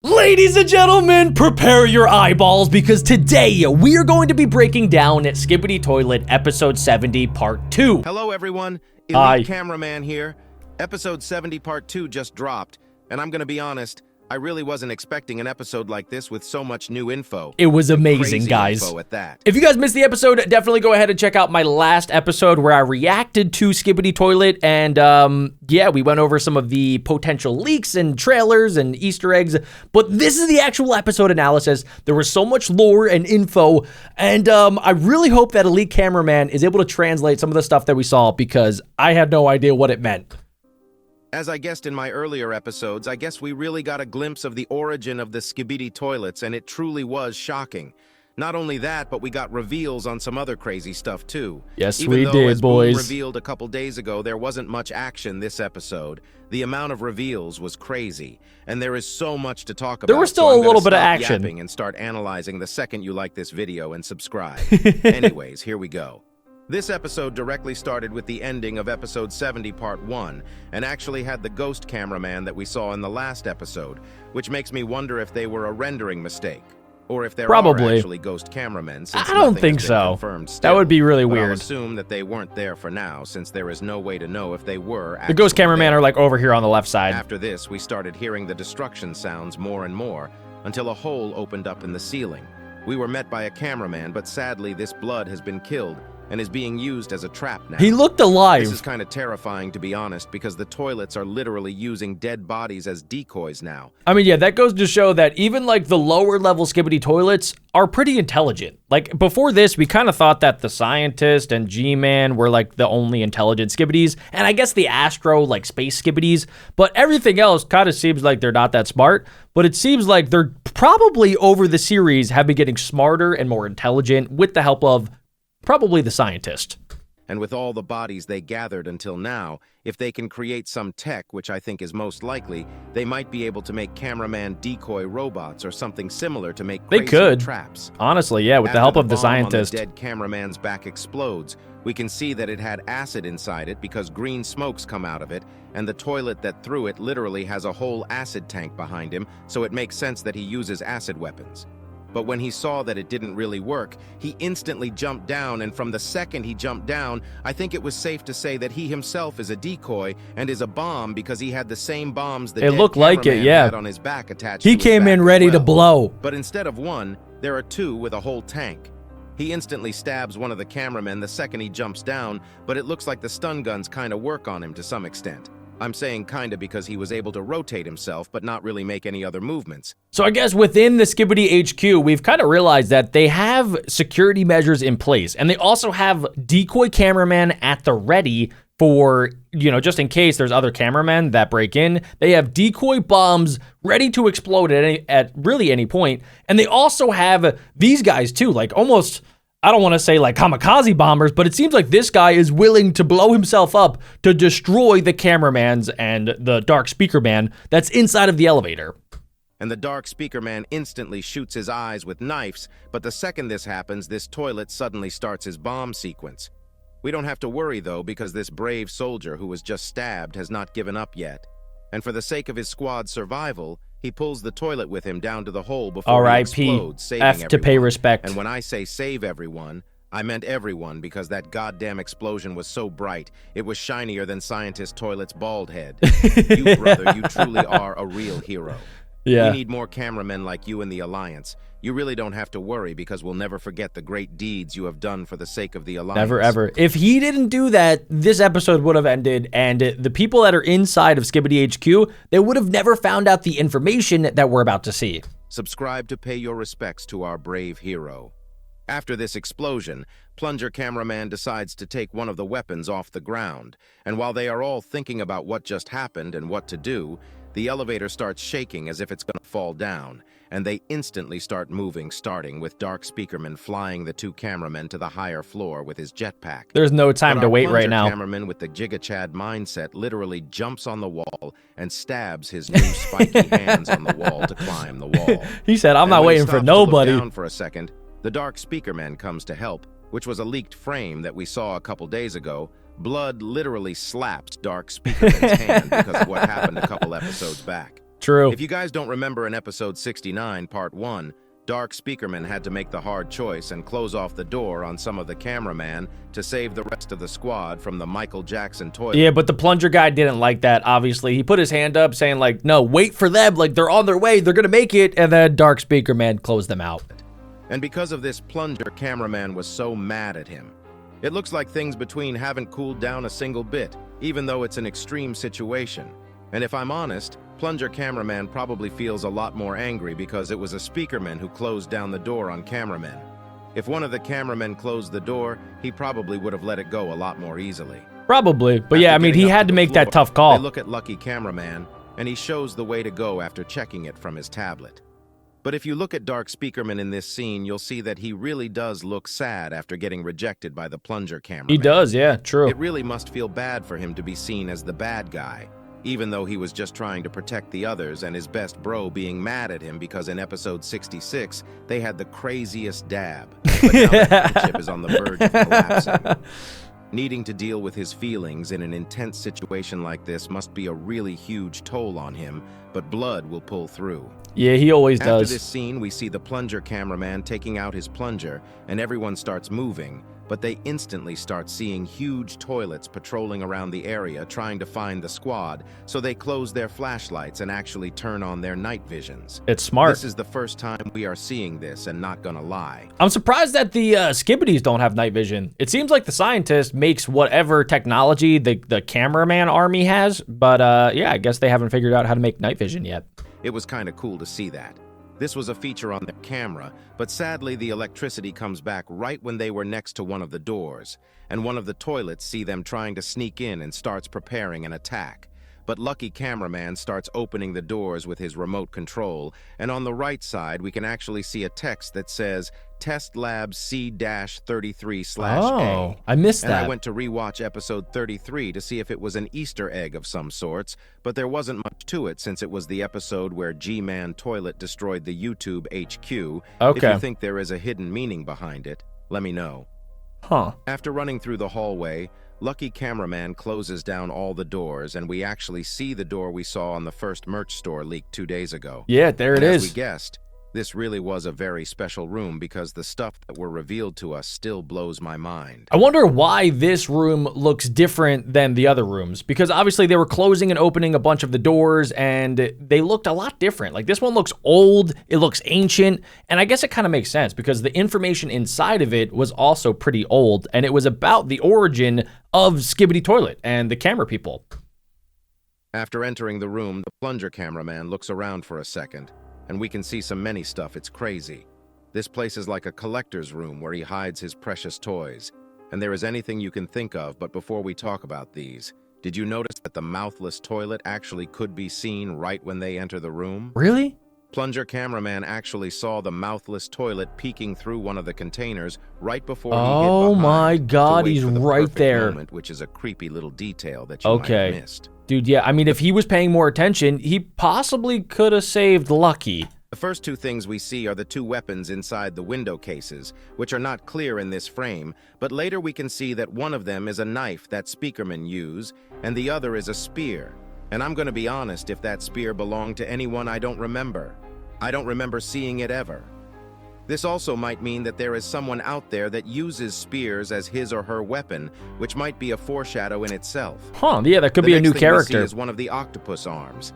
Ladies and gentlemen, prepare your eyeballs because today we are going to be breaking down Skibidi Toilet Episode 70 Part 2. Hello everyone, Elite Cameraman here. Episode 70 Part 2 just dropped, and I'm gonna be honest, I really wasn't expecting an episode like this with so much new info. It was amazing, guys. At that. If you guys missed the episode, definitely go ahead and check out my last episode where I reacted to Skibidi Toilet, and yeah, we went over some of the potential leaks and trailers and Easter eggs, but this is the actual episode analysis. There was so much lore and info, and I really hope that Elite Cameraman is able to translate some of the stuff that we saw because I had no idea what it meant. As I guessed in my earlier episodes, I guess we really got a glimpse of the origin of the Skibidi toilets, and it truly was shocking. Not only that, but we got reveals on some other crazy stuff too. Yes, Even we though, did, as boys. Boom revealed a couple days ago, there wasn't much action this episode. The amount of reveals was crazy, and there is so much to talk about. There was still a little bit of action. And start analyzing the second you like this video and subscribe. Anyways, here we go. This episode directly started with the ending of episode 70 part 1 and actually had the ghost cameraman that we saw in the last episode, which makes me wonder if they were a rendering mistake or if there are actually ghost cameramen. I don't think so. That would be really weird. I'll assume that they weren't there for now since there is no way to know if they were. The ghost cameraman are like over here on the left side. After this, we started hearing the destruction sounds more and more until a hole opened up in the ceiling. We were met by a cameraman, but sadly this blood has been killed and is being used as a trap now. He looked alive. This is kind of terrifying, to be honest, because the toilets are literally using dead bodies as decoys now. I mean, yeah, that goes to show that even like the lower level Skibidi toilets are pretty intelligent. Like before this, we kind of thought that the scientist and G-Man were like the only intelligent Skibidis, and I guess the Astro, like space Skibidis, but everything else kind of seems like they're not that smart, but it seems like they're probably over the series have been getting smarter and more intelligent with the help of probably the scientist. And with all the bodies they gathered until now, if they can create some tech, which I think is most likely, they might be able to make cameraman decoy robots or something similar to make traps. Honestly, yeah, with the help of the scientist. The dead cameraman's back explodes. We can see that it had acid inside it because green smokes come out of it, and the toilet that threw it literally has a whole acid tank behind him, so it makes sense that he uses acid weapons. But when he saw that it didn't really work, he instantly jumped down, and from the second he jumped down, I think it was safe to say that he himself is a decoy and is a bomb because he had the same bombs that had on his back attached to his back. He came in ready to blow. But instead of one, there are two with a whole tank. He instantly stabs one of the cameramen the second he jumps down, but it looks like the stun guns kind of work on him to some extent. I'm saying kinda because he was able to rotate himself, but not really make any other movements. So I guess within the Skibidi HQ, we've kind of realized that they have security measures in place, and they also have decoy cameraman at the ready for, you know, just in case there's other cameramen that break in. They have decoy bombs ready to explode at really any point, and they also have these guys too, like almost, I don't want to say like kamikaze bombers, but it seems like this guy is willing to blow himself up to destroy the cameramans and the dark speaker man that's inside of the elevator. And the dark speaker man instantly shoots his eyes with knives, but the second this happens, this toilet suddenly starts his bomb sequence. We don't have to worry though, because this brave soldier who was just stabbed has not given up yet. And for the sake of his squad's survival, he pulls the toilet with him down to the hole before he explodes, saving everyone. To pay respect. And when I say save everyone, I meant everyone, because that goddamn explosion was so bright, it was shinier than Scientist Toilet's bald head. You, brother, you truly are a real hero. Yeah. We need more cameramen like you in the Alliance. You really don't have to worry because we'll never forget the great deeds you have done for the sake of the Alliance. Never, ever. If he didn't do that, this episode would have ended, and the people that are inside of Skibidi HQ, they would have never found out the information that we're about to see. Subscribe to pay your respects to our brave hero. After this explosion, Plunger Cameraman decides to take one of the weapons off the ground, and while they are all thinking about what just happened and what to do, the elevator starts shaking as if it's going to fall down, and they instantly start moving, starting with Dark Speakerman flying the two cameramen to the higher floor with his jetpack. There's no time to wait right now. The cameraman with the Giga Chad mindset literally jumps on the wall and stabs his new spiky hands on the wall to climb the wall. He said, I'm not waiting for nobody. Down for a second, the Dark Speakerman comes to help, which was a leaked frame that we saw a couple days ago. Blood literally slapped Dark Speakerman's hand because of what happened a couple episodes back. True. If you guys don't remember in episode 69, part 1, Dark Speakerman had to make the hard choice and close off the door on some of the cameraman to save the rest of the squad from the Michael Jackson toilet. Yeah, but the plunger guy didn't like that, obviously. He put his hand up saying, like, no, wait for them. Like, they're on their way. They're going to make it. And then Dark Speakerman closed them out. And because of this, Plunger Cameraman was so mad at him. It looks like things between haven't cooled down a single bit, even though it's an extreme situation. And if I'm honest, Plunger Cameraman probably feels a lot more angry because it was a speakerman who closed down the door on Cameraman. If one of the cameramen closed the door, he probably would have let it go a lot more easily. Probably. But yeah, I mean, he had to make that tough call. They look at Lucky Cameraman, and he shows the way to go after checking it from his tablet. But if you look at Dark Speakerman in this scene, you'll see that he really does look sad after getting rejected by the Plunger Cameraman. He does, yeah, true. It really must feel bad for him to be seen as the bad guy, even though he was just trying to protect the others and his best bro being mad at him because in episode 66, they had the craziest dab. But now that friendship is on the verge of collapsing. Needing to deal with his feelings in an intense situation like this must be a really huge toll on him, but blood will pull through. Yeah, he always does. After this scene, we see the Plunger Cameraman taking out his plunger, and everyone starts moving, but they instantly start seeing huge toilets patrolling around the area trying to find the squad, so they close their flashlights and actually turn on their night visions. It's smart. This is the first time we are seeing this, and not gonna lie. I'm surprised that the Skibidis don't have night vision. It seems like the scientist makes whatever technology the cameraman army has, but yeah, I guess they haven't figured out how to make night vision yet. It was kind of cool to see that. This was a feature on their camera, but sadly the electricity comes back right when they were next to one of the doors, and one of the toilets see them trying to sneak in and starts preparing an attack. But Lucky Cameraman starts opening the doors with his remote control, and on the right side we can actually see a text that says Test Lab C-33/A. Oh, I missed that. And I went to rewatch episode 33 to see if it was an Easter egg of some sorts, but there wasn't much to it since it was the episode where G-Man Toilet destroyed the YouTube HQ. Okay. If you think there is a hidden meaning behind it, let me know. Huh. After running through the hallway, Lucky Cameraman closes down all the doors, and we actually see the door we saw on the first merch store leaked 2 days ago. Yeah, there it is. As we guessed, this really was a very special room because the stuff that were revealed to us still blows my mind. I wonder why this room looks different than the other rooms, because obviously they were closing and opening a bunch of the doors and they looked a lot different. Like this one looks old, it looks ancient, and I guess it kind of makes sense because the information inside of it was also pretty old, and it was about the origin of Skibidi Toilet and the camera people. After entering the room, the Plunger Cameraman looks around for a second, and we can see some many stuff. It's crazy. This place is like a collector's room where he hides his precious toys. And there is anything you can think of, but before we talk about these, did you notice that the mouthless toilet actually could be seen right when they enter the room? Really? Plunger Cameraman actually saw the mouthless toilet peeking through one of the containers right before he hit behind. Oh my God, to wait he's for the right perfect there. moment, which is a creepy little detail that you might have missed. Dude, yeah, I mean, if he was paying more attention, he possibly could have saved Lucky. The first two things we see are the two weapons inside the window cases, which are not clear in this frame, but later we can see that one of them is a knife that speakermen use, and the other is a spear. And I'm going to be honest, if that spear belonged to anyone, I don't remember. I don't remember seeing it ever. This also might mean that there is someone out there that uses spears as his or her weapon, which might be a foreshadow in itself. Huh, yeah, that could be a new The next thing we see character. is one of the octopus arms.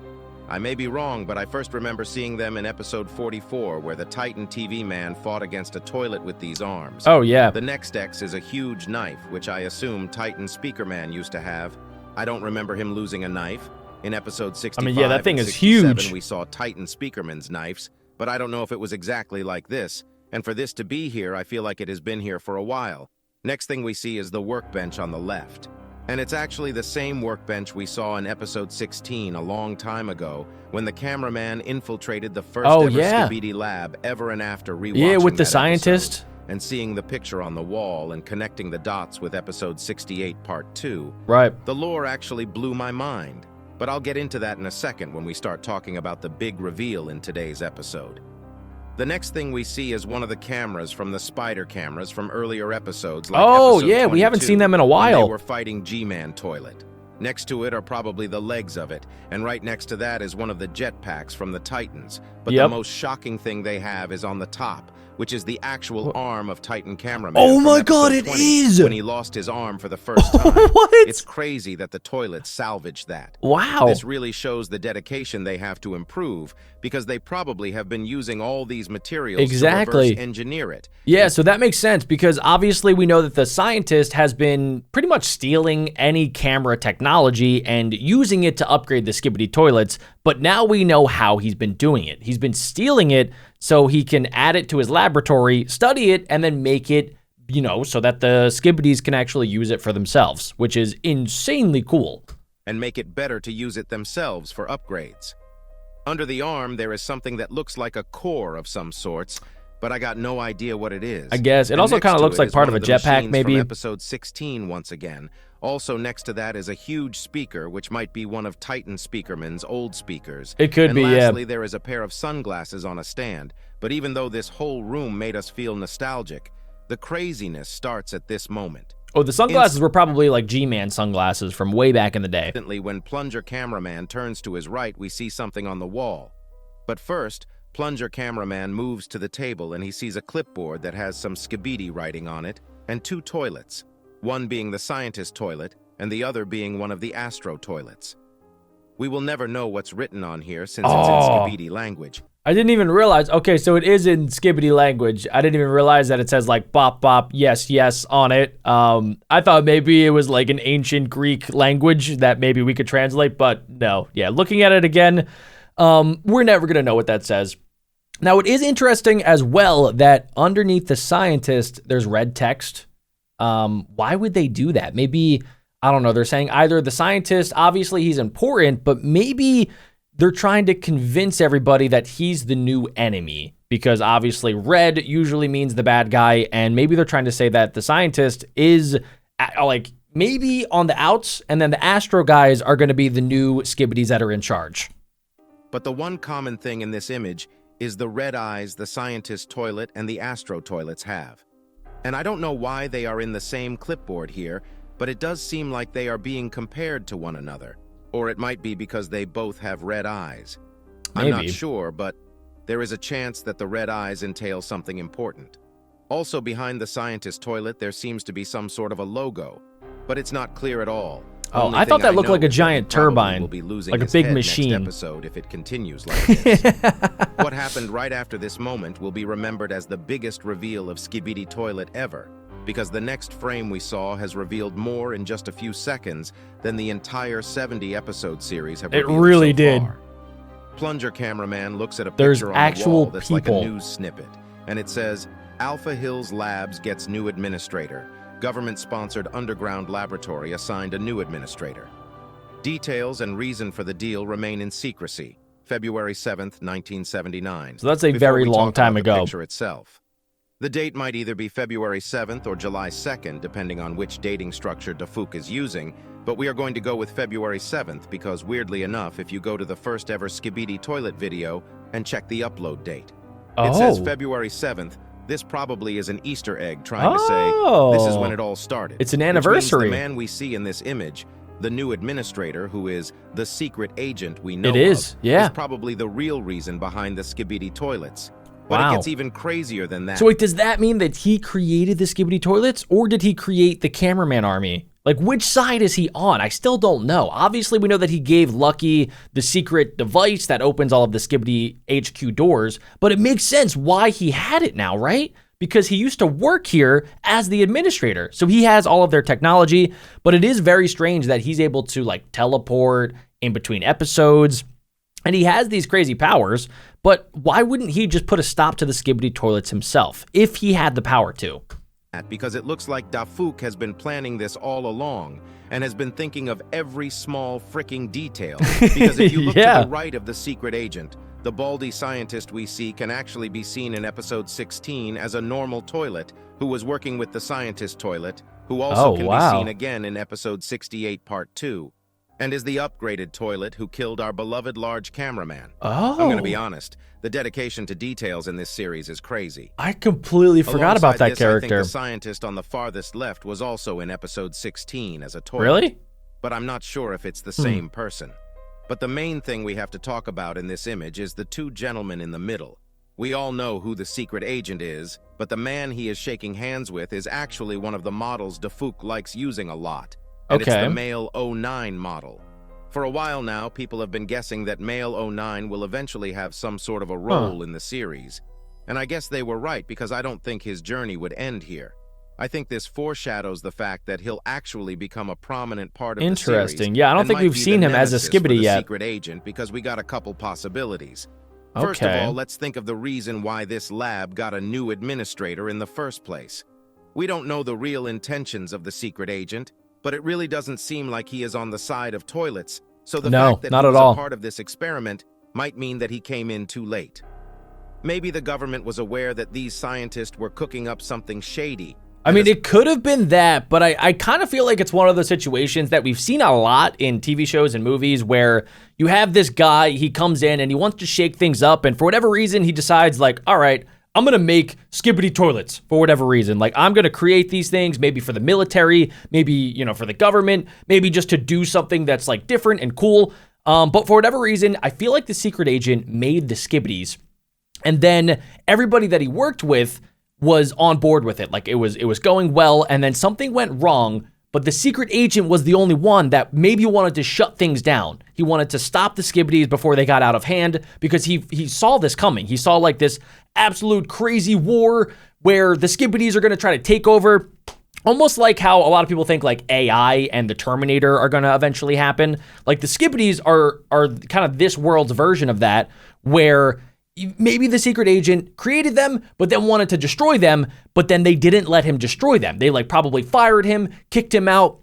I may be wrong, but I first remember seeing them in episode 44, where the Titan TV man fought against a toilet with these arms. Oh, yeah. The next X is a huge knife, which I assume Titan Speakerman used to have. I don't remember him losing a knife. In episode 65 I mean, yeah, that thing and is 67, huge. we saw Titan Speakerman's knives, but I don't know if it was exactly like this. And for this to be here, I feel like it has been here for a while. Next thing we see is the workbench on the left. And it's actually the same workbench we saw in episode 16 a long time ago, when the cameraman infiltrated the first ever Skibidi lab ever and after rewatching Yeah, with the that scientist. episode, and seeing the picture on the wall and connecting the dots with episode 68 part 2. Right. The lore actually blew my mind, but I'll get into that in a second when we start talking about the big reveal in today's episode. The next thing we see is one of the cameras from the spider cameras from earlier episodes. Like Oh, episode yeah, we haven't 22, seen them in a when while. they were fighting G-Man Toilet. Next to it are probably the legs of it, and right next to that is one of the jetpacks from the Titans. But the most shocking thing they have is on the top, which is the actual arm of Titan Cameraman. Oh my God, it is! When he lost his arm for the first time. What? It's crazy that the toilet salvaged that. Wow. This really shows the dedication they have to improve, because they probably have been using all these materials to reverse engineer it. Yeah, so that makes sense, because obviously we know that the scientist has been pretty much stealing any camera technology and using it to upgrade the Skibidi toilets, but now we know how he's been doing it. He's been stealing it so he can add it to his laboratory, study it, and then make it, you know, so that the Skibidis can actually use it for themselves, which is insanely cool. And make it better to use it themselves for upgrades. Under the arm, there is something that looks like a core of some sorts, but I got no idea what it is. I guess. It also kind of looks like part of a jetpack, maybe. From episode 16 once again. Also next to that is a huge speaker, which might be one of Titan Speakerman's old speakers. It could be, yeah. And lastly, there is a pair of sunglasses on a stand. But even though this whole room made us feel nostalgic, the craziness starts at this moment. Oh, the sunglasses were probably like G-Man sunglasses from way back in the day. Instantly, when Plunger Cameraman turns to his right, we see something on the wall. But first, Plunger Cameraman moves to the table and he sees a clipboard that has some Skibidi writing on it and two toilets, one being the scientist toilet and the other being one of the astro toilets. We will never know what's written on here since it's in Skibidi language. I didn't even realize. Okay, so it is in Skibidi language. I didn't even realize that it says like bop bop yes yes on it. I thought maybe it was like an ancient Greek language that maybe we could translate, but no. Yeah, looking at it again, we're never gonna know what that says. Now it is interesting as well that underneath the scientist there's red text. Why would they do that? Maybe, I don't know, they're saying either the scientist, obviously he's important, but maybe they're trying to convince everybody that he's the new enemy, because obviously red usually means the bad guy, and maybe they're trying to say that the scientist is like maybe on the outs, and then the Astro guys are going to be the new Skibidis that are in charge. But the one common thing in this image is the red eyes the scientist toilet and the Astro toilets have. And I don't know why they are in the same clipboard here, but it does seem like they are being compared to one another. Or it might be because they both have red eyes. Maybe. I'm not sure, but there is a chance that the red eyes entail something important. Also behind the scientist toilet, there seems to be some sort of a logo, but it's not clear at all. Oh, I thought that looked like a giant turbine, like a big machine. Next episode if it continues like this. What happened right after this moment will be remembered as the biggest reveal of Skibidi Toilet ever, because the next frame we saw has revealed more in just a few seconds than the entire 70-episode series have revealed. It really did. Plunger Cameraman looks at a picture on the wall that's like a news snippet, and it says, Alpha Hills Labs gets new administrator. Government-sponsored underground laboratory assigned a new administrator. Details and reason for the deal remain in secrecy. February 7th, 1979. So that's a very long time ago. The picture itself. The date might either be February 7th or July 2nd, depending on which dating structure Dafuk is using, but we are going to go with February 7th because, weirdly enough, if you go to the first ever Skibidi toilet video and check the upload date, it says February 7th. This probably is an Easter egg trying to say this is when it all started. It's an anniversary. The man we see in this image, the new administrator, who is the secret agent we know is probably the real reason behind the Skibidi toilets. But it gets even crazier than that. So wait, does that mean that he created the Skibidi toilets, or did he create the Cameraman army? Like, which side is he on? I still don't know. Obviously, we know that he gave Lucky the secret device that opens all of the Skibidi HQ doors, but it makes sense why he had it now, right? Because he used to work here as the administrator. So he has all of their technology, but it is very strange that he's able to, like, teleport in between episodes, and he has these crazy powers, but why wouldn't he just put a stop to the Skibidi toilets himself if he had the power to? Because it looks like Dafuk has been planning this all along and has been thinking of every small freaking detail. Because if you look to the right of the secret agent, the baldy scientist we see can actually be seen in episode 16 as a normal toilet who was working with the scientist toilet, who also can be seen again in episode 68 part 2, and is the upgraded toilet who killed our beloved large cameraman. I'm going to be honest, the dedication to details in this series is crazy. I completely forgot about that character. I think the scientist on the farthest left was also in episode 16 as a toilet. Really? but I'm not sure if it's the same person. But the main thing we have to talk about in this image is the two gentlemen in the middle. We all know who the secret agent is, but the man he is shaking hands with is actually one of the models Defuk likes using a lot. And it's the male 09 model. For a while now, people have been guessing that male 09 will eventually have some sort of a role in the series. And I guess they were right, because I don't think his journey would end here. I think this foreshadows the fact that he'll actually become a prominent part of the series. Interesting. Yeah, I don't think we've seen him as a Skibidi yet. Secret agent, because we got a couple possibilities. First of all, let's think of the reason why this lab got a new administrator in the first place. We don't know the real intentions of the secret agent, but it really doesn't seem like he is on the side of toilets, so the fact that he was a part of this experiment might mean that he came in too late. Maybe the government was aware that these scientists were cooking up something shady. I mean, it could have been that, but I kind of feel like it's one of those situations that we've seen a lot in TV shows and movies where you have this guy, he comes in and he wants to shake things up, and for whatever reason, he decides like, all right, I'm going to make Skibidi toilets for whatever reason. Like, I'm going to create these things, maybe for the military, maybe, you know, for the government, maybe just to do something that's like different and cool. But for whatever reason, I feel like the secret agent made the Skibidis, and then everybody that he worked with was on board with it. Like it was going well, and then something went wrong, but the secret agent was the only one that maybe wanted to shut things down. He wanted to stop the Skibidis before they got out of hand, because he saw this coming. He saw like this absolute crazy war where the Skibidis are going to try to take over, almost like how a lot of people think like AI and the Terminator are going to eventually happen. Like the Skibidis are kind of this world's version of that, where maybe the secret agent created them, but then wanted to destroy them, but then they didn't let him destroy them. They like probably fired him, kicked him out,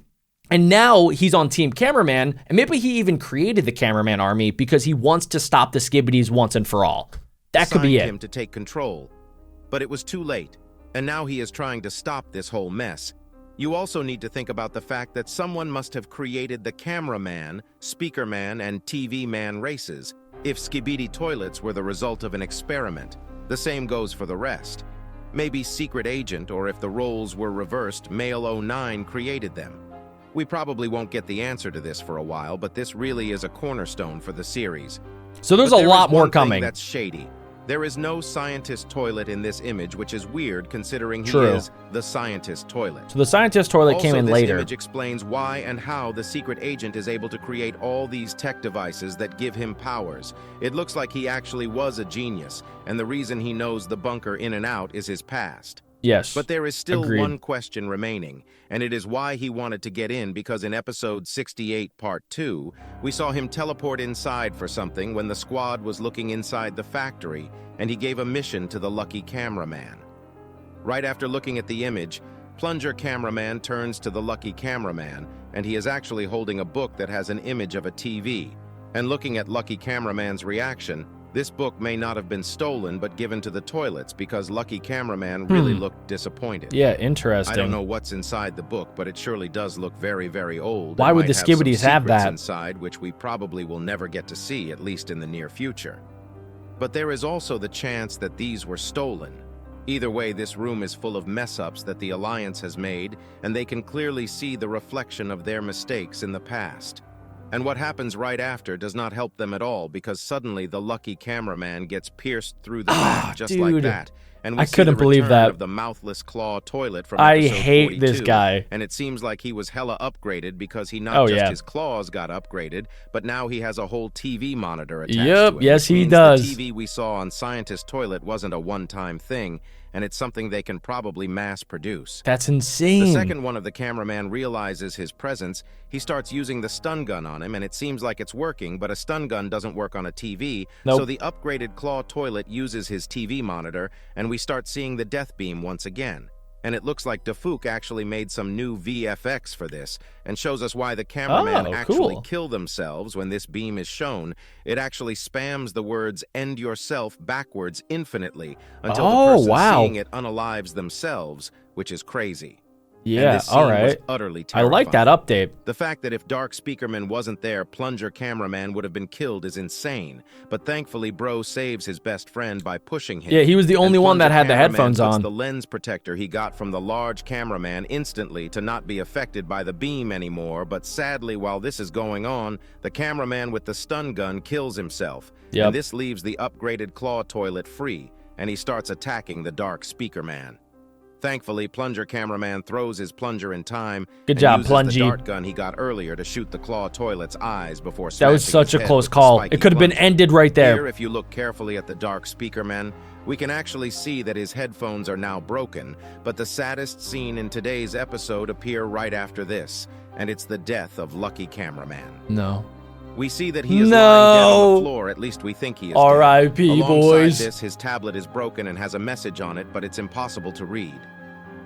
and now he's on Team Cameraman, and maybe he even created the Cameraman army because he wants to stop the Skibidis once and for all. That could be it. Him to take control, but it was too late, and now he is trying to stop this whole mess. You also need to think about the fact that someone must have created the Cameraman, Speakerman, and TV Man races, if Skibidi toilets were the result of an experiment. The same goes for the rest. Maybe secret agent, or if the roles were reversed, male 09 created them. We probably won't get the answer to this for a while, but this really is a cornerstone for the series. So there's a lot more coming. That's shady. There is no scientist toilet in this image, which is weird considering he is the scientist toilet. So the scientist toilet came in later. This image explains why and how the secret agent is able to create all these tech devices that give him powers. It looks like he actually was a genius, and the reason he knows the bunker in and out is his past. Yes. But there is still one question remaining, and it is why he wanted to get in, because in episode 68, part 2, we saw him teleport inside for something when the squad was looking inside the factory, and he gave a mission to the lucky cameraman. Right after looking at the image, Plunger Cameraman turns to the lucky cameraman, and he is actually holding a book that has an image of a TV. And looking at Lucky Cameraman's reaction, this book may not have been stolen, but given to the toilets, because Lucky Cameraman really looked disappointed. Yeah, interesting. I don't know what's inside the book, but it surely does look very, very old. Why would the Skibidis have that inside, which we probably will never get to see, at least in the near future? But there is also the chance that these were stolen. Either way, this room is full of mess-ups that the Alliance has made, and they can clearly see the reflection of their mistakes in the past. And what happens right after does not help them at all, because suddenly the lucky cameraman gets pierced through the back just like that. And we couldn't believe that. Of the mouthless claw toilet from I episode hate 42, this guy. And it seems like he was hella upgraded, because he not just his claws got upgraded, but now he has a whole TV monitor attached to it. Yes, he does. The TV we saw on Scientist Toilet wasn't a one-time thing, and it's something they can probably mass produce. That's insane. The second one of the cameraman realizes his presence, he starts using the stun gun on him, and it seems like it's working, but a stun gun doesn't work on a TV, so the upgraded claw toilet uses his TV monitor, and we start seeing the death beam once again. And it looks like Defuk actually made some new VFX for this, and shows us why the cameraman actually kill themselves when this beam is shown. It actually spams the words "end yourself" backwards infinitely until the person seeing it unalives themselves, which is crazy. Yeah, this scene all right. was utterly I terrifying. like that update. The fact that if Dark Speakerman wasn't there, Plunger Cameraman would have been killed is insane. But thankfully, Bro saves his best friend by pushing him. Yeah, he was the only And one that Plunger had the Cameraman headphones puts on. the lens protector he got from the large cameraman instantly to not be affected by the beam anymore. But sadly, while this is going on, the cameraman with the stun gun kills himself. Yep. And this leaves the upgraded claw toilet free, and he starts attacking the Dark Speakerman. Thankfully, Plunger Cameraman throws his plunger in time. Good and job, uses Plungy. the dart gun he got earlier to shoot the claw toilet's eyes before That smashing was such his a head close with the call. spiky It could have been plunger. ended right there. Here, if you look carefully at the Dark Speakerman, we can actually see that his headphones are now broken, but the saddest scene in today's episode appear right after this, and it's the death of Lucky Cameraman. No. We see that he is lying dead on the floor, at least we think he is R.I.P. dead. Alongside boys. this, his tablet is broken and has a message on it, but it's impossible to read.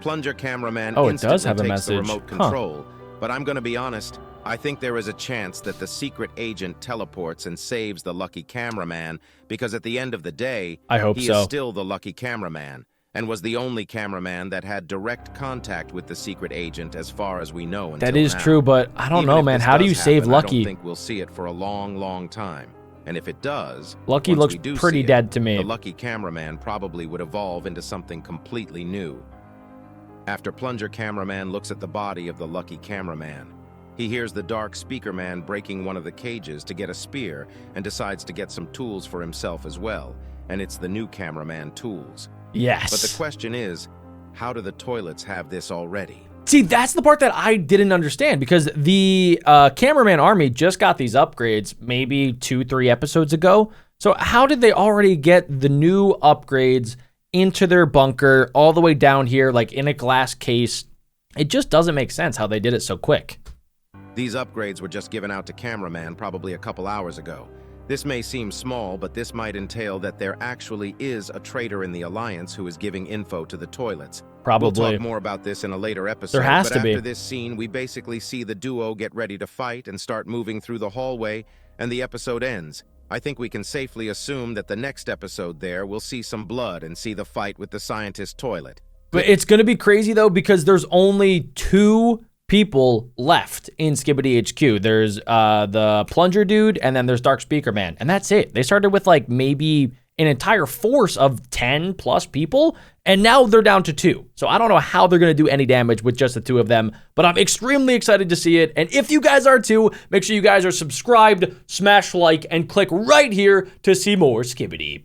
Plunger Cameraman Oh, it instantly does have a takes the message. remote Huh. control, but I'm going to be honest, I think there is a chance that the secret agent teleports and saves the Lucky Cameraman, because at the end of the day, I hope he so. is still the Lucky Cameraman, and was the only cameraman that had direct contact with the secret agent as far as we know until That is now. true, but I don't Even know, if man. this How do does you save happen, I Lucky? don't think we'll see it for a long, long time. And if it does, Lucky once looks we do pretty see it, dead to me. The Lucky Cameraman probably would evolve into something completely new. After Plunger Cameraman looks at the body of the Lucky Cameraman, he hears the Dark Speakerman breaking one of the cages to get a spear and decides to get some tools for himself as well, and it's the new cameraman tools. Yes. But the question is, how do the toilets have this already? See, that's the part that I didn't understand, because the cameraman army just got these upgrades maybe 2-3 episodes ago. So how did they already get the new upgrades into their bunker all the way down here, like in a glass case? It just doesn't make sense how they did it so quick. These upgrades were just given out to Cameraman probably a couple hours ago. This may seem small, but this might entail that there actually is a traitor in the Alliance who is giving info to the toilets. Probably. We'll talk more about this in a later episode. There has but to be. after this scene, we basically see the duo get ready to fight and start moving through the hallway, and the episode ends. I think we can safely assume that the next episode there we'll see some blood and see the fight with the scientist toilet. But it's going to be crazy, though, because there's only 2 people left in SKIBIDI HQ. There's the Plunger dude, and then there's Dark Speakerman, and that's it. They started with like maybe an entire force of 10 plus people, and now they're down to 2. So I don't know how they're going to do any damage with just the 2 of them, but I'm extremely excited to see it. And if you guys are too, make sure you guys are subscribed, smash like, and click right here to see more SKIBIDI.